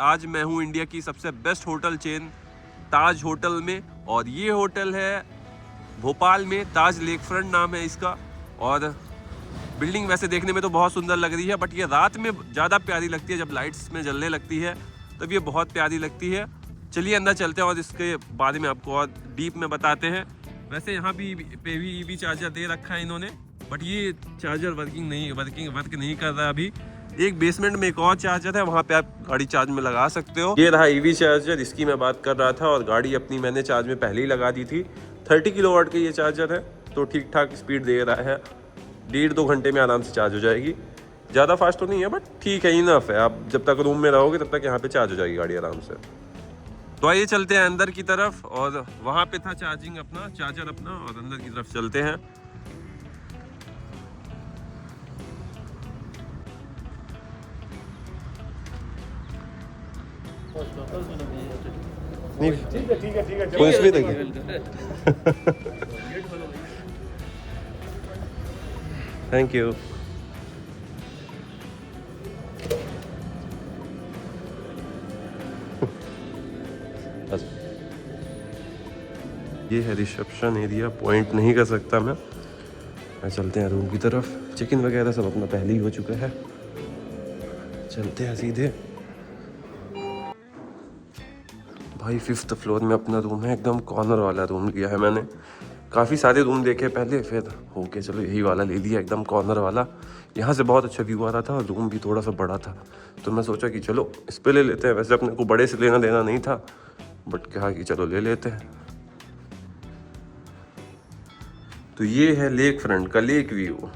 आज मैं हूँ इंडिया की सबसे बेस्ट होटल चेन ताज होटल में, और ये होटल है भोपाल में, ताज लेक फ्रंट नाम है इसका। और बिल्डिंग वैसे देखने में तो बहुत सुंदर लग रही है, बट ये रात में ज़्यादा प्यारी लगती है। जब लाइट्स में जलने लगती है तब ये बहुत प्यारी लगती है। चलिए अंदर चलते हैं और इसके बारे में आपको और डीप में बताते हैं। वैसे यहाँ भी ईवी चार्जर दे रखा है इन्होंने, बट ये चार्जर वर्क नहीं कर रहा है अभी। एक बेसमेंट में एक और चार्जर है, वहाँ पे आप गाड़ी चार्ज में लगा सकते हो। ये रहा ईवी चार्जर, इसकी मैं बात कर रहा था, और गाड़ी अपनी मैंने चार्ज में पहले ही लगा दी थी। 30 किलोवाट का ये चार्जर है, तो ठीक ठाक स्पीड दे रहा है। 1.5-2 घंटे में आराम से चार्ज हो जाएगी। ज़्यादा फास्ट तो नहीं है, बट ठीक है, इनफ है। आप जब तक रूम में रहोगे तब तक यहाँ पे चार्ज हो जाएगी गाड़ी आराम से। तो आइए चलते हैं अंदर की तरफ, और वहाँ पे था चार्जर अपना, और अंदर की तरफ चलते हैं। ठीक है थैंक यू। ये है रिसेप्शन एरिया, पॉइंट नहीं कर सकता मैं। चलते हैं रूम की तरफ। चेक इन वगैरह सब अपना पहले ही हो चुका है, चलते हैं सीधे। भाई 5th फ्लोर में अपना रूम है, एकदम कॉर्नर वाला रूम लिया है मैंने। काफ़ी सारे रूम देखे पहले, फिर हो के चलो यही वाला ले लिया, एकदम कॉर्नर वाला। यहाँ से बहुत अच्छा व्यू आ रहा था, और रूम भी थोड़ा सा बड़ा था, तो मैं सोचा कि चलो इस पे ले लेते हैं। वैसे अपने को बड़े से लेना देना नहीं था, बट कहा कि चलो ले लेते हैं। तो ये है लेक फ्रंट का लेक व्यू।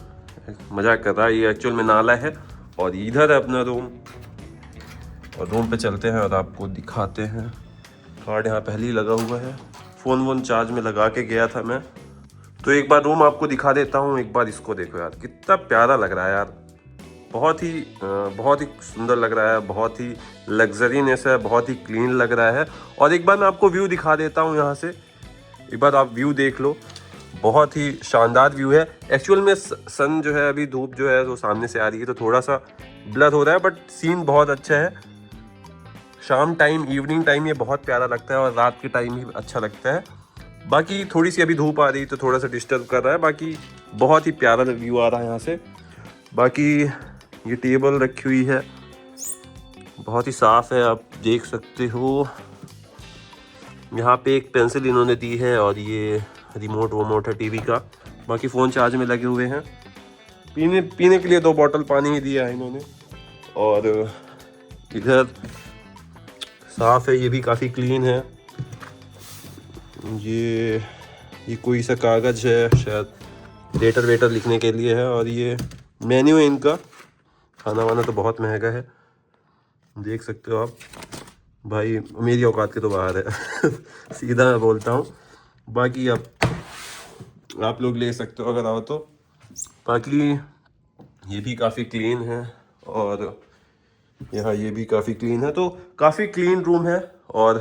मजाक कर रहा है, ये एक्चुअल में नाला है, और इधर है अपना रूम। और रूम पे चलते हैं और आपको दिखाते हैं। कार्ड यहाँ पहले ही लगा हुआ है, फ़ोन वोन चार्ज में लगा के गया था मैं। तो एक बार रूम आपको दिखा देता हूँ। एक बार इसको देखो यार, कितना प्यारा लग रहा है यार। बहुत ही सुंदर लग रहा है, बहुत ही लग्जरीनेस है, बहुत ही क्लीन लग रहा है। और एक बार मैं आपको व्यू दिखा देता हूँ यहाँ से, एक बार आप व्यू देख लो। बहुत ही शानदार व्यू है। एक्चुअल में सन जो है, अभी धूप जो है वो सामने से आ रही है, तो थोड़ा सा ब्लर हो रहा है, बट सीन बहुत अच्छा है। शाम टाइम, इवनिंग टाइम ये बहुत प्यारा लगता है, और रात के टाइम ही अच्छा लगता है। बाकी थोड़ी सी अभी धूप आ रही तो थोड़ा सा डिस्टर्ब कर रहा है, बाकी बहुत ही प्यारा व्यू आ रहा है यहाँ से। बाकी ये टेबल रखी हुई है, बहुत ही साफ़ है, आप देख सकते हो। यहाँ पे एक पेंसिल इन्होंने दी है, और ये रिमोट है टीवी का। बाकी फ़ोन चार्ज में लगे हुए हैं। पीने के लिए 2 बॉटल पानी ही दिया है इन्होंने। और इधर साफ़ है, ये भी काफ़ी क्लीन है। ये कोई सा कागज़ है, शायद लेटर वेटर लिखने के लिए है। और ये मेन्यू है इनका। खाना वाना तो बहुत महंगा है, देख सकते हो आप। भाई मेरी औकात के तो बाहर है सीधा मैं बोलता हूँ। बाकी आप लोग ले सकते हो अगर आओ तो। बाकी ये भी काफ़ी क्लीन है, और यहाँ ये भी काफ़ी क्लीन है। तो काफ़ी क्लीन रूम है, और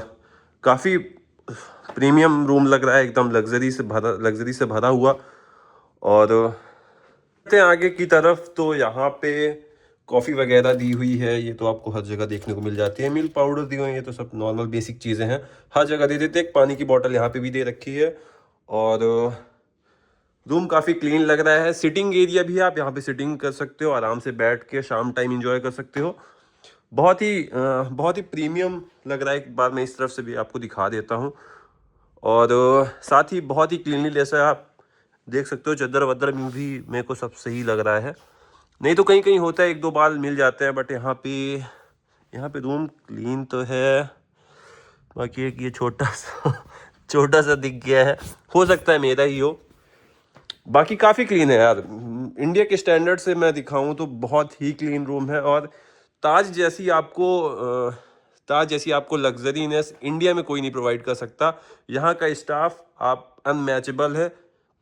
काफ़ी प्रीमियम रूम लग रहा है, एकदम लग्जरी से भरा हुआ। और आगे की तरफ तो यहाँ पे कॉफ़ी वगैरह दी हुई है, ये तो आपको हर जगह देखने को मिल जाती है। मिल्क पाउडर दी हुई है, ये तो सब नॉर्मल बेसिक चीज़ें हैं, हर जगह दे देते हैं। एक पानी की बोतल यहाँ पे भी दे रखी है। और रूम काफ़ी क्लीन लग रहा है। सिटिंग एरिया भी है, आप यहाँ पे सिटिंग कर सकते हो, आराम से बैठ के शाम टाइम एंजॉय कर सकते हो। बहुत ही प्रीमियम लग रहा है। एक बार मैं इस तरफ से भी आपको दिखा देता हूँ। और साथ ही बहुत ही क्लीनलीनेस है, आप देख सकते हो। चद्दर वद्दर में भी मेरे को सब सही लग रहा है। नहीं तो कहीं कहीं होता है, 1-2 बाल मिल जाते हैं, बट यहाँ पे रूम क्लीन तो है। बाकी एक ये छोटा सा दिख गया है, हो सकता है मेरा ही हो। बाकी काफ़ी क्लीन है यार, इंडिया के स्टैंडर्ड से मैं दिखाऊं तो बहुत ही क्लीन रूम है। और ताज जैसी आपको लग्जरीनेस इंडिया में कोई नहीं प्रोवाइड कर सकता। यहाँ का स्टाफ आप अनमैचेबल है,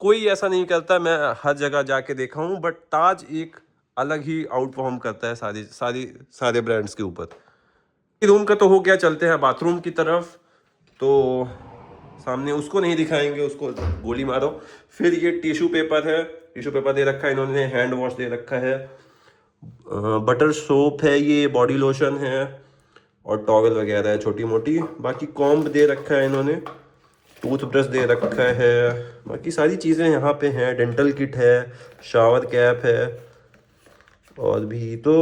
कोई ऐसा नहीं करता। मैं हर जगह जाके देखा हूँ, बट ताज एक अलग ही आउट परफॉर्म करता है सारे ब्रांड्स के ऊपर। रूम का तो हो गया, चलते हैं बाथरूम की तरफ। तो सामने उसको नहीं दिखाएंगे, उसको गोली मारो। फिर ये टिश्यू पेपर दे रखा है इन्होंने, हैंड वॉश दे रखा है, बटर सोप है, ये बॉडी लोशन है, और टॉवल वगैरह है छोटी मोटी। बाकी कॉम्ब दे रखा है इन्होंने, टूथब्रश दे रखा है, बाकी सारी चीज़ें यहाँ पे हैं। डेंटल किट है, शावर कैप है, और भी तो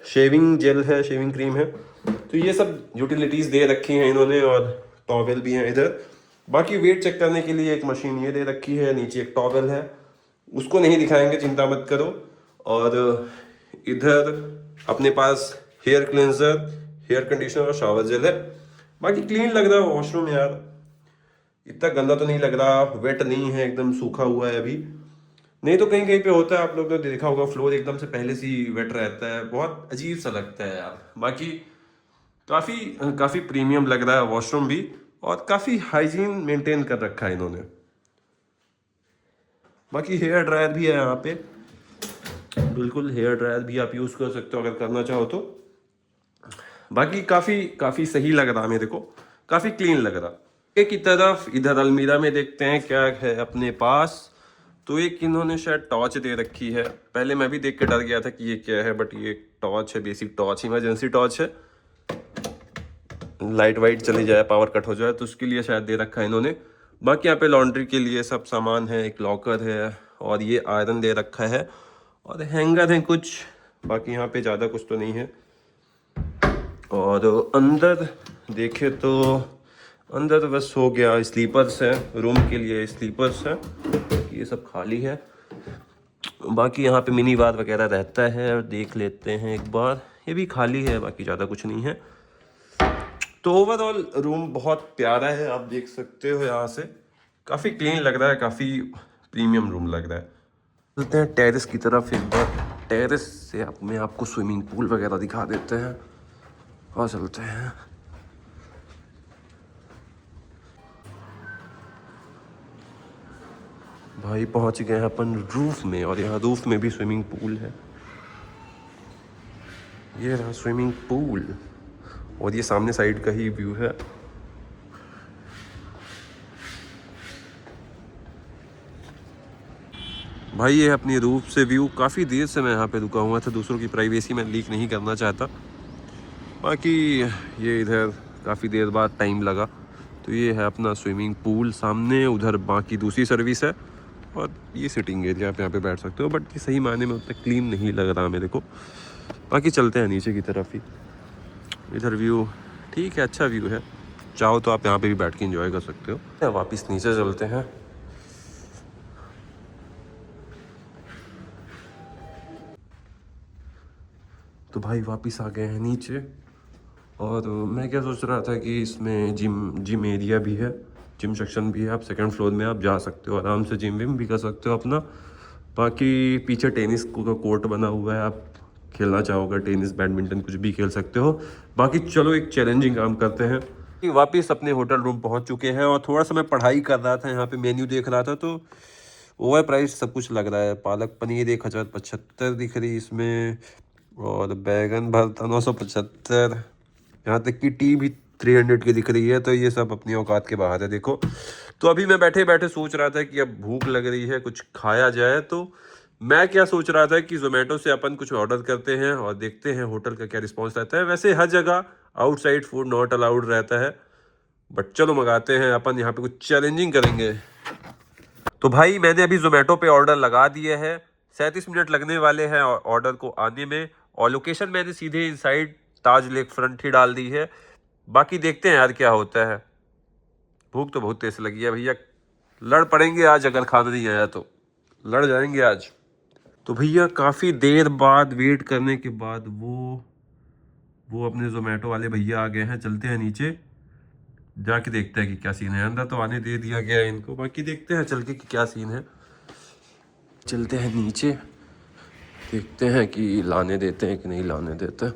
शेविंग जेल है, शेविंग क्रीम है। तो ये सब यूटिलिटीज़ दे रखी हैं इन्होंने, और टॉवल भी हैं इधर। बाकी वेट चेक करने के लिए एक मशीन ये दे रखी है, नीचे एक टॉवल है, उसको नहीं दिखाएंगे, चिंता मत करो। और इधर अपने पास हेयर क्लेंजर, हेयर कंडीशनर और शावर जेल है। बाकी क्लीन लग रहा है वॉशरूम यार, इतना गंदा तो नहीं लग रहा, वेट नहीं है, एकदम सूखा हुआ है अभी। नहीं तो कहीं कहीं पे होता है, आप लोग ने देखा होगा, फ्लोर एकदम से पहले से ही वेट रहता है, बहुत अजीब सा लगता है यार। बाकी काफ़ी काफ़ी प्रीमियम लग रहा है वॉशरूम भी, और काफ़ी हाइजीन मेंटेन कर रखा है इन्होंने। बाकी हेयर ड्रायर भी है यहाँ पे, बिल्कुल हेयर ड्रायर भी आप यूज़ कर सकते हो अगर करना चाहो तो। बाकी काफ़ी काफ़ी सही लग रहा मेरे को, काफ़ी क्लीन लग रहा। एक की तरफ इधर अलमीरा में देखते हैं क्या है अपने पास। तो एक इन्होंने शायद टॉर्च दे रखी है, पहले मैं भी देख के डर गया था कि ये क्या है, बट ये टॉर्च है, बेसिक टॉर्च, इमरजेंसी टॉर्च है। लाइट वाइट चली जाए, पावर कट हो जाए तो उसके लिए शायद दे रखा है इन्होंने। बाकी यहाँ पे लॉन्ड्री के लिए सब सामान है, एक लॉकर है, और ये आयरन दे रखा है, और हैंगर है कुछ। बाकी यहाँ पे ज़्यादा कुछ तो नहीं है। और अंदर देखे तो अंदर बस हो गया, स्लीपर्स है, रूम के लिए स्लीपर्स है, ये सब खाली है। बाकी यहाँ पे मिनी बार वगैरह रहता है, देख लेते हैं एक बार, ये भी खाली है, बाकी ज़्यादा कुछ नहीं है। तो ओवरऑल रूम बहुत प्यारा है, आप देख सकते हो यहाँ से, काफ़ी क्लीन लग रहा है, काफ़ी प्रीमियम रूम लग रहा है। चलते हैं टेरेस की तरफ एक बार, टेरेस से मैं आपको स्विमिंग पूल वगैरह दिखा देते हैं, और चलते हैं। भाई पहुंच गए हैं अपन रूफ में, और यहाँ रूफ में भी स्विमिंग पूल है। ये रहा स्विमिंग पूल, और ये सामने साइड का ही व्यू है। भाई ये अपनी रूफ से व्यू, काफ़ी देर से मैं यहाँ पे रुका हुआ था, दूसरों की प्राइवेसी में लीक नहीं करना चाहता। बाकी ये इधर काफ़ी देर बाद टाइम लगा। तो ये है अपना स्विमिंग पूल सामने, उधर बाकी दूसरी सर्विस है, और ये सिटिंग एरिया पे यहाँ पे बैठ सकते हो, बट ये सही मायने में उतना क्लीन नहीं लग रहा मेरे को। बाकी चलते हैं नीचे की तरफ ही, इधर व्यू ठीक है, अच्छा व्यू है, चाहो तो आप यहाँ पे भी बैठ के एंजॉय कर सकते हो। वापस नीचे चलते हैं। तो भाई वापस आ गए हैं नीचे, और मैं क्या सोच रहा था कि इसमें जिम एरिया भी है, जिम सेक्शन भी है, आप सेकंड फ्लोर में आप जा सकते हो, आराम से जिम विम भी कर सकते हो अपना। बाकी पीछे टेनिस का कोर्ट बना हुआ है, आप खेलना चाहोगे टेनिस बैडमिंटन कुछ भी खेल सकते हो। बाकी चलो एक चैलेंजिंग काम करते हैं। वापस अपने होटल रूम पहुंच चुके हैं, और थोड़ा सा मैं पढ़ाई कर रहा था, यहाँ पे मेन्यू देख रहा था, तो ओवर प्राइस सब कुछ लग रहा है। पालक पनीर 1075 दिख रही इसमें, और बैगन भरता 975, यहाँ तक कि टी भी 300 की दिख रही है। तो ये सब अपनी औकात के बाहर है देखो। तो अभी मैं बैठे बैठे सोच रहा था कि अब भूख लग रही है, कुछ खाया जाए। तो मैं क्या सोच रहा था कि जोमेटो से अपन कुछ ऑर्डर करते हैं, और देखते हैं होटल का क्या रिस्पॉन्स रहता है। वैसे हर जगह आउटसाइड फूड नॉट अलाउड रहता है, बट चलो मंगाते हैं, अपन यहाँ पे कुछ चैलेंजिंग करेंगे। तो भाई मैंने अभी जोमेटो पे ऑर्डर लगा दिए हैं, 37 मिनट लगने वाले हैं ऑर्डर को आने में, और लोकेशन मैंने सीधे इनसाइड ताज लेक फ्रंट ही डाल दी है। बाकी देखते हैं यार क्या होता है। भूख तो बहुत तेज लगी है भैया, लड़ पड़ेंगे आज, अगर खाना नहीं आया तो लड़ जाएंगे आज। तो भैया काफ़ी देर बाद वेट करने के बाद वो अपने जोमेटो वाले भैया आ गए हैं। चलते हैं नीचे, जाके देखते हैं कि क्या सीन है। अंदर तो आने दे दिया गया है इनको, बाकी देखते हैं चल के कि क्या सीन है। चलते हैं नीचे, देखते हैं कि लाने देते हैं कि नहीं लाने देते।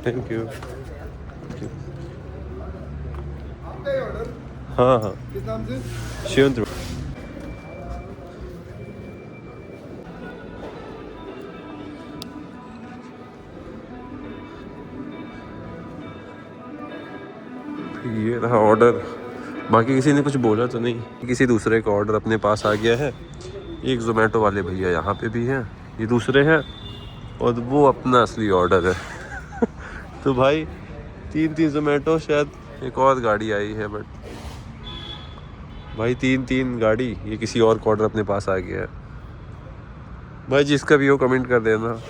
Thank you. हाँ हाँ, किस नाम से? शिवंत। ये रहा ऑर्डर। बाकी किसी ने कुछ बोला तो नहीं, किसी दूसरे का ऑर्डर अपने पास आ गया है। एक जोमेटो वाले भैया यहाँ पे भी हैं, ये दूसरे हैं, और वो अपना असली ऑर्डर है। तो भाई 3 जोमेटो, शायद एक और गाड़ी आई है, बट भाई 3 गाड़ी, ये किसी और का ऑर्डर अपने पास आ गया है। भाई जिसका भी हो कमेंट कर देना।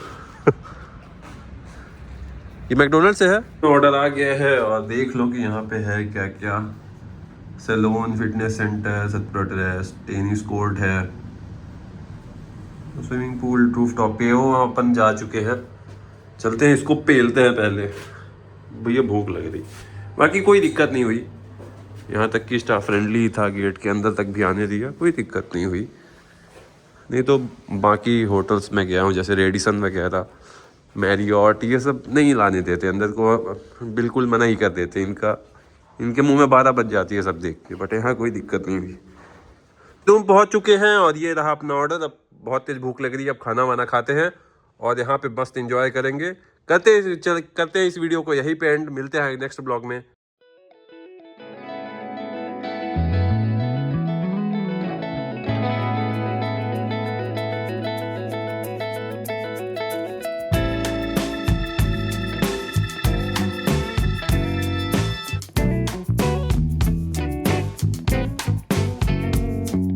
ये मैकडोनल्ड से है, ऑर्डर आ गया है। और देख लो कि यहाँ पे है क्या क्या। Salon, fitness centre, Satpura terrace, tennis court है, स्विमिंग पूल, रूफ टॉप पे वो अपन जा चुके हैं। चलते हैं, इसको पेलते हैं पहले। भैया भूख लग रही। बाकी कोई दिक्कत नहीं हुई, यहाँ तक कि स्टाफ फ्रेंडली था, गेट के अंदर तक भी आने दिया, कोई दिक्कत नहीं हुई। नहीं तो बाकी होटल्स में गया हूँ, जैसे रेडिसन वगैरह, मैरियट, ये सब नहीं लाने देते अंदर को, बिल्कुल मना ही कर देते। इनके मुंह में 12 बज जाती है सब देख के, बट यहाँ कोई दिक्कत नहीं हुई। तुम पहुँच चुके हैं और ये रहा अपना ऑर्डर। अब बहुत तेज भूख लग रही है, अब खाना वाना खाते हैं और यहाँ पे मस्त एंजॉय करेंगे। करते हैं इस वीडियो को यहीं पे एंड। मिलते हैं नेक्स्ट ब्लॉग में।